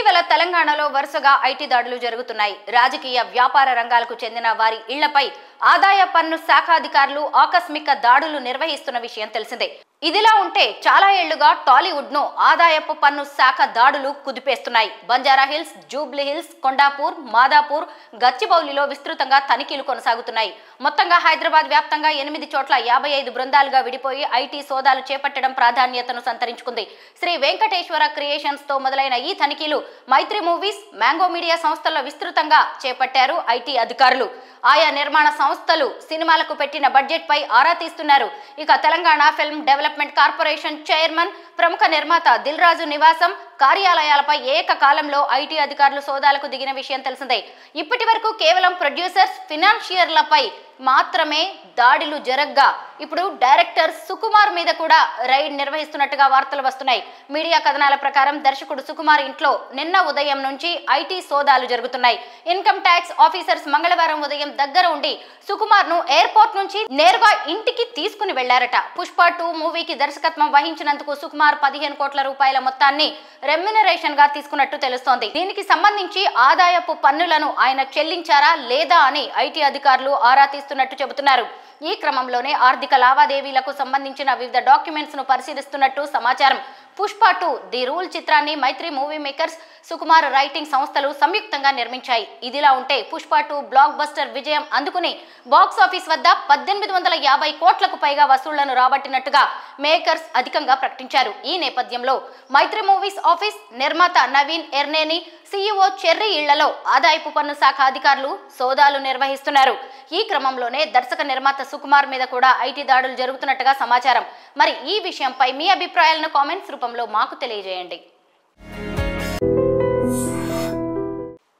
ఇటీవల తెలంగాణలో వరుసగా ఐటీ దాడులు జరుగుతున్నాయి. రాజకీయ వ్యాపార రంగాలకు చెందిన వారి ఇళ్లపై ఆదాయ పన్ను శాఖ అధికారులు ఆకస్మిక దాడులు నిర్వహిస్తున్న విషయం తెలిసిందే. ఇదిలా ఉంటే చాలా ఏళ్లుగా టాలీవుడ్ ను ఆదాయపు పన్ను శాఖ దాడులు కుదిపేస్తున్నాయి. Banjara Hills, Jubilee Hills, Kondapur, Madhapur, గచ్చిబౌలిలో విస్తృతంగా తనిఖీలు కొనసాగుతున్నాయి. మొత్తంగా హైదరాబాద్ వ్యాప్తంగా 8 చోట్ల 55 బృందాలుగా విడిపోయి ఐటీ సోదాలు చేపట్టడం ప్రాధాన్యతను సంతరించుకుంది. శ్రీ వెంకటేశ్వర క్రియేషన్స్ తో మొదలైన ఈ తనిఖీలు మైత్రి మూవీస్, మ్యాంగో మీడియా సంస్థల్లో విస్తృతంగా చేపట్టారు ఐటీ అధికారులు. ఆయా నిర్మాణ సంస్థలు సినిమాలకు పెట్టిన బడ్జెట్ పై ఆరా తీస్తున్నారు. ఇక Telangana film development corporation chairman, ప్రముఖ నిర్మాత దిల్ రాజు నివాసం, కార్యాలయాలపై ఏకకాలంలో ఐటీ అధికారులు సోదాలకు దిగిన విషయం తెలిసిందే. ఇప్పటి వరకు కేవలం ప్రొడ్యూసర్స్, ఫినాన్షియర్లపై మాత్రమే దాడులు జరగ్గా ఇప్పుడు డైరెక్టర్ సుకుమార్ మీద కూడా రైడ్ నిర్వహిస్తున్నట్టుగా వార్తలు వస్తున్నాయి. మీడియా కథనాల ప్రకారం దర్శకుడు సుకుమార్ ఇంట్లో నిన్న ఉదయం నుంచి ఐటీ సోదాలు జరుగుతున్నాయి. ఇన్కమ్ ట్యాక్స్ ఆఫీసర్స్ మంగళవారం ఉదయం దగ్గర ఉండి సుకుమార్ ను ఎయిర్పోర్ట్ నుంచి నేరుగా ఇంటికి తీసుకుని వెళ్లారట. పుష్ప 2 మూవీకి దర్శకత్వం వహించినందుకు సుకుమార్ 15 కోట్ల రూపాయల మొత్తాన్ని రెమ్యునరేషన్ గా తీసుకున్నట్టు తెలుస్తోంది. దీనికి సంబంధించి ఆదాయపు పన్నులను ఆయన చెల్లించారా లేదా అని ఐటీ అధికారులు ఆరా తీస్తున్నట్టు చెబుతున్నారు. ఈ క్రమంలోనే ఆర్థిక లావాదేవీలకు సంబంధించిన వివిధ డాక్యుమెంట్స్ ను పరిశీలిస్తున్నట్టు సమాచారం. పుష్ప 2 ది రూల్ చిత్రాన్ని మైత్రి మూవీ మేకర్స్, సుకుమార్ రైటింగ్ సంస్థలు సంయుక్తంగా నిర్మించాయి. ఇదిలా ఉంటే పుష్ప 2 బ్లాక్ బస్టర్ విజయం అందుకుని బాక్స్ ఆఫీస్ వద్ద 1850 కోట్లకు పైగా వసూళ్లను రాబట్టినట్టుగా మేకర్స్ అధికంగా ప్రకటించారు. ఈ నేపథ్యంలో మైత్రి మూవీస్ ఆఫీస్, నిర్మాత నవీన్ ఎర్నేని, సీఈఓ చెర్రీ ఇళ్లలో ఆదాయపు పన్ను శాఖ అధికారులు సోదాలు నిర్వహిస్తున్నారు. ఈ క్రమంలోనే దర్శక నిర్మాత సుకుమార్ మీద కూడా ఐటీ దాడులు జరుగుతున్నట్టుగా సమాచారం. మరి ఈ విషయంపై మీ అభిప్రాయాలను కామెంట్స్ రూపంలో మాకు తెలియజేయండి.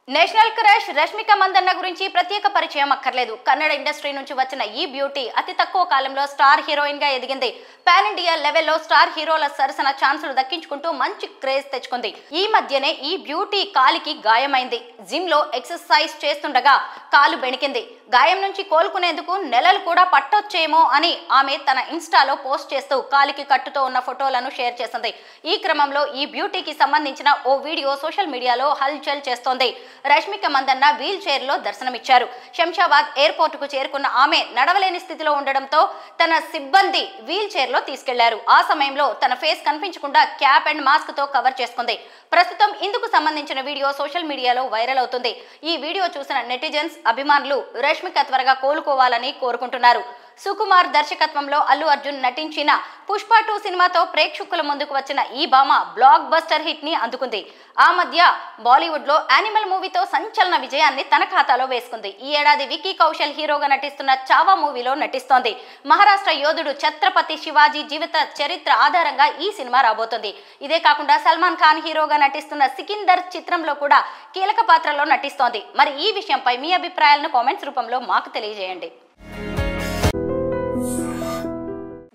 నేషనల్ క్రష్ రష్మిక మందన్న గురించి ప్రత్యేక పరిచయం అక్కర్లేదు. కన్నడ ఇండస్ట్రీ నుంచి వచ్చిన ఈ బ్యూటీ అతి తక్కువ కాలంలో స్టార్ హీరోయిన్ గా ఎదిగింది. పాన్ ఇండియా లెవెల్లో స్టార్ హీరోల సరసన ఛాన్సులు దక్కించుకుంటూ మంచి క్రేజ్ తెచ్చుకుంది. ఈ మధ్యనే ఈ బ్యూటీ కాలికి గాయమైంది. జిమ్ లో ఎక్సర్సైజ్ చేస్తుండగా కాలు బెణికింది. గాయం నుంచి కోలుకునేందుకు నెలలు కూడా పట్టొచ్చేమో అని ఆమె తన ఇన్స్టాలో పోస్ట్ చేస్తూ కాలికి కట్టుతో ఉన్న ఫోటోలను షేర్ చేసింది. ఈ క్రమంలో ఈ బ్యూటీకి సంబంధించిన ఓ వీడియో సోషల్ మీడియాలో హల్చల్ చేస్తోంది. రష్మిక మందన్న వీల్ చైర్ లో దర్శనమిచ్చారు. శంషాబాద్ ఎయిర్పోర్ట్ కు చేరుకున్న ఆమె నడవలేని స్థితిలో ఉండడంతో తన సిబ్బంది వీల్ చైర్ లో తీసుకెళ్లారు. ఆ సమయంలో తన ఫేస్ కనిపించకుండా క్యాప్ అండ్ మాస్క్ తో కవర్ చేసుకుంది. ప్రస్తుతం ఇందుకు సంబంధించిన వీడియో సోషల్ మీడియాలో వైరల్ అవుతుంది. ఈ వీడియో చూసిన నెటిజన్స్, అభిమానులు రష్మిక త్వరగా కోలుకోవాలని కోరుకుంటున్నారు. సుకుమార్ దర్శకత్వంలో అల్లు అర్జున్ నటించిన పుష్ప 2 సినిమాతో ప్రేక్షకుల ముందుకు వచ్చిన ఈ భామ బ్లాక్ బస్టర్ హిట్ ని అందుకుంది. ఆ మధ్య బాలీవుడ్ లో యానిమల్ మూవీతో సంచలన విజయాన్ని తన ఖాతాలో వేసుకుంది. ఈ ఏడాది విక్కీ కౌశల్ హీరోగా నటిస్తున్న చావా మూవీలో నటిస్తోంది. మహారాష్ట్ర యోధుడు ఛత్రపతి శివాజీ జీవిత చరిత్ర ఆధారంగా ఈ సినిమా రాబోతోంది. ఇదే కాకుండా సల్మాన్ ఖాన్ హీరోగా నటిస్తున్న సికిందర్ చిత్రంలో కూడా కీలక పాత్రలో నటిస్తోంది. మరి ఈ విషయంపై మీ అభిప్రాయాలను కామెంట్స్ రూపంలో మాకు తెలియజేయండి.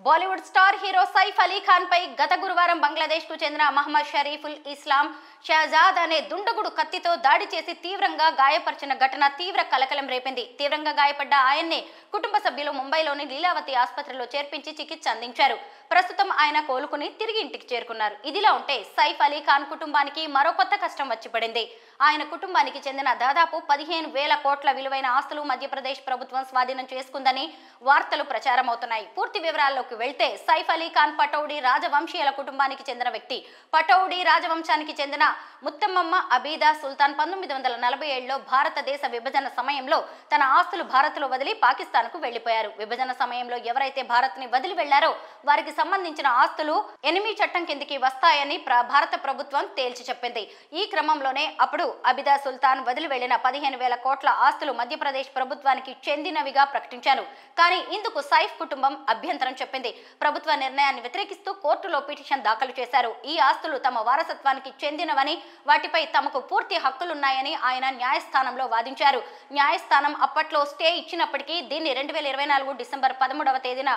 బాలీవుడ్ స్టార్ హీరో సైఫ్ అలీ ఖాన్ పై గత గురువారం బంగ్లాదేశ్ కు చెందిన మహమ్మద్ షరీఫుల్ ఇస్లాం షహజాద్ అనే దుండగుడు కత్తితో దాడి చేసి తీవ్రంగా గాయపరిచిన ఘటన తీవ్ర కలకలం రేపింది. తీవ్రంగా గాయపడ్డ ఆయన్ని కుటుంబ సభ్యులు ముంబైలోని లీలావతి ఆసుపత్రిలో చేర్పించి చికిత్స అందించారు. ప్రస్తుతం ఆయన కోలుకుని తిరిగి ఇంటికి చేరుకున్నారు. ఇదిలా ఉంటే సైఫ్ అలీ ఖాన్ కుటుంబానికి మరో కొత్త కష్టం వచ్చి పడింది. ఆయన కుటుంబానికి చెందిన దాదాపు 15,000 కోట్ల విలువైన ఆస్తులు మధ్యప్రదేశ్ ప్రభుత్వం స్వాధీనం చేసుకుందని వార్తలు ప్రచారమవుతున్నాయి. పూర్తి వివరాల్లోకి వెళ్తే సైఫ్ అలీ ఖాన్ పటౌడీ రాజవంశీయుల కుటుంబానికి చెందిన వ్యక్తి. పటౌడీ రాజవంశానికి చెందిన ముత్తమ్మమ్మ అబీదా సుల్తాన్ 1947లో భారతదేశ విభజన సమయంలో తన ఆస్తులు భారత్లో వదిలి పాకిస్తాన్ కు వెళ్లిపోయారు. విభజన సమయంలో ఎవరైతే భారత్ ని వదిలి వెళ్లారో వారికి సంబంధించిన ఆస్తులు ఎనిమీ చట్టం కిందికి వస్తాయని భారత ప్రభుత్వం తేల్చి చెప్పింది. ఈ క్రమంలోనే అప్పుడు అబిదా సుల్తాన్ వదిలి వెళ్లిన 15,000 కోట్ల ఆస్తులు మధ్యప్రదేశ్ ప్రభుత్వానికి చెందినవిగా ప్రకటించారు. కానీ ఇందుకు సైఫ్ కుటుంబం అభ్యంతరం చెప్పింది. ప్రభుత్వ నిర్ణయాన్ని వ్యతిరేకిస్తూ కోర్టులో పిటిషన్ దాఖలు చేశారు. ఈ ఆస్తులు తమ వారసత్వానికి చెందినవని, వాటిపై తమకు పూర్తి హక్కులున్నాయని ఆయన న్యాయస్థానంలో వాదించారు. న్యాయస్థానం అప్పట్లో స్టే ఇచ్చినప్పటికీ దీన్ని 2024 డిసెంబర్ 13వ తేదీన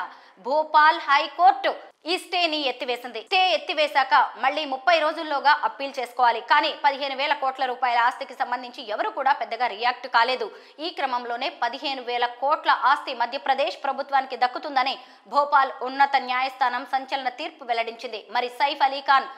భోపాల్ హైకోర్టు ఈ స్టేని ఎత్తివేసింది. స్టే ఎత్తివేశాక మళ్ళీ 30 రోజుల్లోగా అప్పీల్ చేసుకోవాలి. కానీ 15,000 కోట్ల రూపాయల ఆస్తికి సంబంధించి ఎవరు కూడా పెద్దగా రియాక్ట్ కాలేదు. ఈ క్రమంలోనే 15,000 కోట్ల ఆస్తి మధ్యప్రదేశ్ ప్రభుత్వానికి దక్కుతుందని భోపాల్ ఉన్నత న్యాయస్థానం సంచలన తీర్పు వెల్లడించింది. మరి సైఫ్ అలీ ఖాన్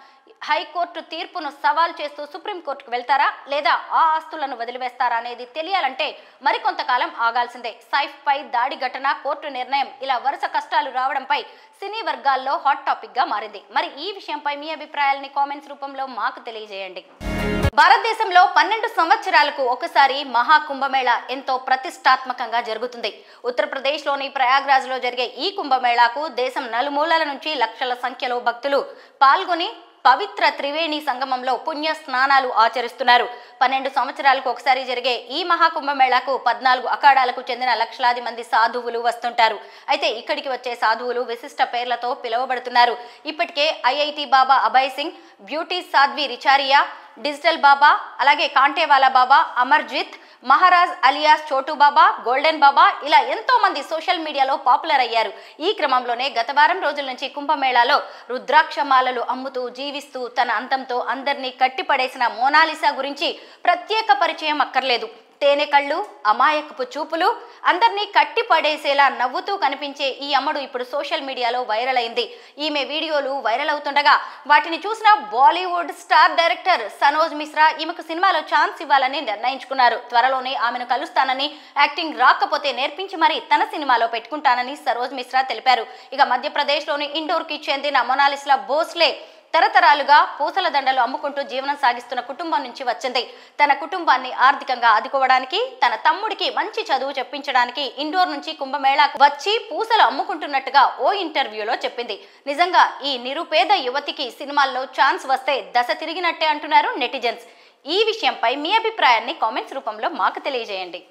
హైకోర్టు తీర్పును సవాల్ చేస్తూ సుప్రీంకోర్టుకు వెళ్తారా లేదా ఆ ఆస్తులను వదిలివేస్తారా అనేది తెలియాలంటే మరికొంతకాలం ఆగాల్సిందే. సైఫ్ పై దాడి ఘటన, కోర్టు నిర్ణయం, ఇలా వరుస కష్టాలు రావడంపై సినీ వర్గాల్లో హాట్ టాపిక్ గా మారింది. మరి ఈ విషయంపై మీ అభిప్రాయాలని కామెంట్స్ రూపంలో మాకు తెలియజేయండి. భారతదేశంలో 12 సంవత్సరాలకు ఒకసారి మహాకుంభమేళా ఎంతో ప్రతిష్టాత్మకంగా జరుగుతుంది. ఉత్తరప్రదేశ్లోని ప్రయాగ్రాజ్లో జరిగే ఈ కుంభమేళాకు దేశం నలుమూలల నుంచి లక్షల సంఖ్యలో భక్తులు పాల్గొని పవిత్ర త్రివేణి సంగమంలో పుణ్య స్నానాలు ఆచరిస్తున్నారు. 12 సంవత్సరాలకు ఒకసారి జరిగే ఈ మహాకుంభమేళాకు 14 అఖాడాలకు చెందిన లక్షలాది మంది సాధువులు వస్తుంటారు. అయితే ఇక్కడికి వచ్చే సాధువులు విశిష్ట పేర్లతో పిలువబడుతున్నారు. ఇప్పటికే ఐఐటి బాబా అభయ్ సింగ్, బ్యూటీ సాధ్వి రిచారియా, డిజిటల్ బాబా, అలాగే కాంటేవాలా బాబా, అమర్జిత్, మహారాజ్ అలియాస్ చోటు బాబా, గోల్డెన్ బాబా, ఇలా ఎంతో మంది సోషల్ మీడియాలో పాపులర్ అయ్యారు. ఈ క్రమంలోనే గత వారం రోజుల నుంచి కుంభమేళాలో రుద్రాక్షమాలలు అమ్ముతూ జీవిస్తూ తన అంతంతో అందరినీ కట్టిపడేసిన మోనాలిసా గురించి ప్రత్యేక పరిచయం అక్కర్లేదు. తేనె కళ్ళు, అమాయకపు చూపులు, అందరినీ కట్టి పడేసేలా నవ్వుతూ కనిపించే ఈ అమ్మడు ఇప్పుడు సోషల్ మీడియాలో వైరల్ అయింది. ఈమె వీడియోలు వైరల్ అవుతుండగా వాటిని చూసిన బాలీవుడ్ స్టార్ డైరెక్టర్ సనోజ్ మిశ్రా ఈమెకు సినిమాలో ఛాన్స్ ఇవ్వాలని నిర్ణయించుకున్నారు. త్వరలోనే ఆమెను కలుస్తానని, యాక్టింగ్ రాకపోతే నేర్పించి మరీ తన సినిమాలో పెట్టుకుంటానని సరోజ్ మిశ్రా తెలిపారు. ఇక మధ్యప్రదేశ్లోని ఇండోర్కి చెందిన మొనాలిసా భోస్లే తరతరాలుగా పూసల దండలు అమ్ముకుంటూ జీవనం సాగిస్తున్న కుటుంబం నుంచి వచ్చింది. తన కుటుంబాన్ని ఆర్థికంగా ఆదుకోవడానికి, తన తమ్ముడికి మంచి చదువు చెప్పించడానికి ఇండోర్ నుంచి కుంభమేళాకు వచ్చి పూసలు అమ్ముకుంటున్నట్టుగా ఓ ఇంటర్వ్యూలో చెప్పింది. నిజంగా ఈ నిరుపేద యువతికి సినిమాల్లో ఛాన్స్ వస్తే దశ తిరిగినట్టే అంటున్నారు నెటిజన్స్. ఈ విషయంపై మీ అభిప్రాయాన్ని కామెంట్స్ రూపంలో మాకు తెలియజేయండి.